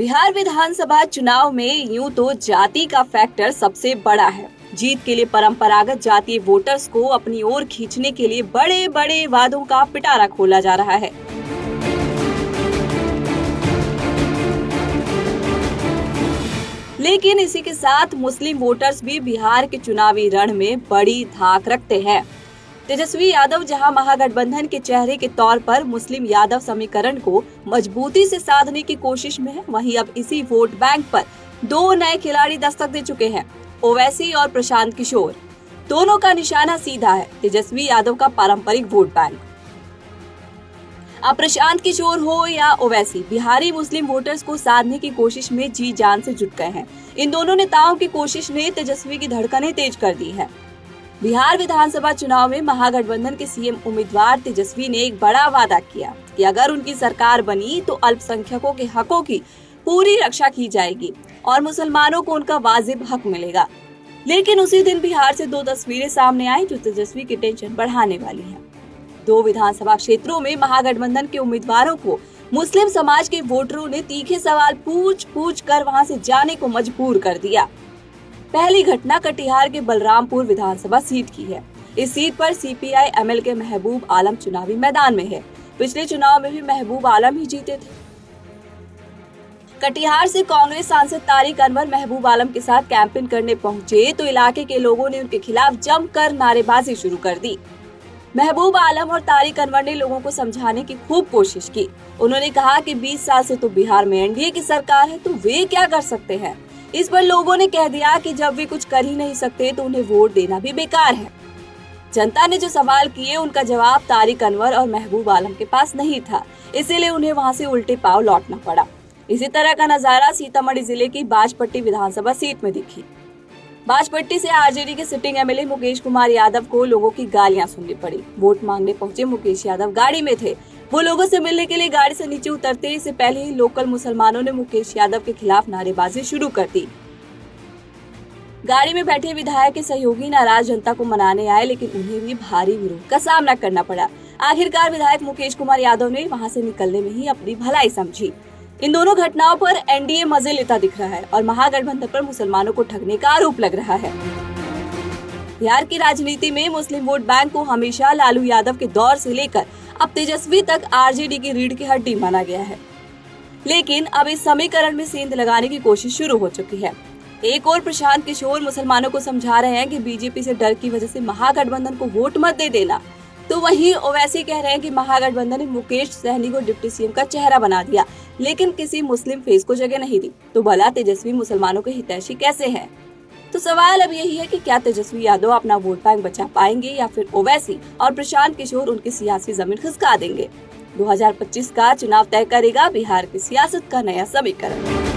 बिहार विधानसभा चुनाव में यूं तो जाति का फैक्टर सबसे बड़ा है। जीत के लिए परंपरागत जातीय वोटर्स को अपनी ओर खींचने के लिए बड़े बड़े वादों का पिटारा खोला जा रहा है। लेकिन इसी के साथ मुस्लिम वोटर्स भी बिहार के चुनावी रण में बड़ी धाक रखते हैं। तेजस्वी यादव जहां महागठबंधन के चेहरे के तौर पर मुस्लिम यादव समीकरण को मजबूती से साधने की कोशिश में है, वहीं अब इसी वोट बैंक पर दो नए खिलाड़ी दस्तक दे चुके हैं, ओवैसी और प्रशांत किशोर। दोनों का निशाना सीधा है, तेजस्वी यादव का पारंपरिक वोट बैंक। अब प्रशांत किशोर हो या ओवैसी, बिहारी मुस्लिम वोटर्स को साधने की कोशिश में जी जान से जुट गए हैं। इन दोनों नेताओं की कोशिश ने तेजस्वी की धड़कनें तेज कर दी है। बिहार विधानसभा चुनाव में महागठबंधन के सीएम उम्मीदवार तेजस्वी ने एक बड़ा वादा किया कि अगर उनकी सरकार बनी तो अल्पसंख्यकों के हकों की पूरी रक्षा की जाएगी और मुसलमानों को उनका वाजिब हक मिलेगा। लेकिन उसी दिन बिहार से दो तस्वीरें सामने आई जो तेजस्वी की टेंशन बढ़ाने वाली हैं। दो विधानसभा क्षेत्रों में महागठबंधन के उम्मीदवारों को मुस्लिम समाज के वोटरों ने तीखे सवाल पूछ कर वहां से जाने को मजबूर कर दिया। पहली घटना कटिहार के बलरामपुर विधानसभा सीट की है। इस सीट पर सीपीआई एमएल के महबूब आलम चुनावी मैदान में है। पिछले चुनाव में भी महबूब आलम ही जीते थे। कटिहार से कांग्रेस सांसद तारिक अनवर महबूब आलम के साथ कैंपेन करने पहुंचे तो इलाके के लोगों ने उनके खिलाफ जमकर नारेबाजी शुरू कर दी। महबूब आलम और तारिक अनवर ने लोगों को समझाने की खूब कोशिश की। उन्होंने कहा कि 20 साल से तो बिहार में एनडीए की सरकार है, तो वे क्या कर सकते हैं। इस पर लोगों ने कह दिया कि जब वे कुछ कर ही नहीं सकते तो उन्हें वोट देना भी बेकार है। जनता ने जो सवाल किए उनका जवाब तारिक अनवर और महबूब आलम के पास नहीं था, इसीलिए उन्हें वहां से उल्टे पांव लौटना पड़ा। इसी तरह का नजारा सीतामढ़ी जिले की बाजपट्टी विधानसभा सीट में दिखी। बाजपट्टी से आरजेडी के सिटिंग एमएलए मुकेश कुमार यादव को लोगों की गालियां सुननी पड़ी। वोट मांगने पहुंचे मुकेश यादव गाड़ी में थे। वो लोगों से मिलने के लिए गाड़ी से नीचे उतरते इससे पहले ही लोकल मुसलमानों ने मुकेश यादव के खिलाफ नारेबाजी शुरू कर दी। गाड़ी में बैठे विधायक के सहयोगी नाराज जनता को मनाने आए, लेकिन उन्हें भी भारी विरोध का सामना करना पड़ा। आखिरकार विधायक मुकेश कुमार यादव ने वहां से निकलने में ही अपनी भलाई समझी। इन दोनों घटनाओं पर एनडीए मजे लेता दिख रहा है और महागठबंधन पर मुसलमानों को ठगने का आरोप लग रहा है। बिहार की राजनीति में मुस्लिम वोट बैंक को हमेशा लालू यादव के दौर से लेकर अब तेजस्वी तक आरजेडी की रीढ़ की हड्डी माना गया है। लेकिन अब इस समीकरण में सेंध लगाने की कोशिश शुरू हो चुकी है। एक और प्रशांत किशोर मुसलमानों को समझा रहे हैं कि बीजेपी से डर की वजह से महागठबंधन को वोट मत दे देना, तो वहीं ओवैसी कह रहे हैं कि महागठबंधन ने मुकेश सहनी को डिप्टी सीएम का चेहरा बना दिया, लेकिन किसी मुस्लिम फेस को जगह नहीं दी। तो भला तेजस्वी मुसलमानों के हितैषी कैसे हैं? तो सवाल अब यही है कि क्या तेजस्वी यादव अपना वोट बैंक बचा पाएंगे या फिर ओवैसी और प्रशांत किशोर उनकी सियासी जमीन खिसका देंगे। 2025 का चुनाव तय करेगा बिहार की सियासत का नया समीकरण।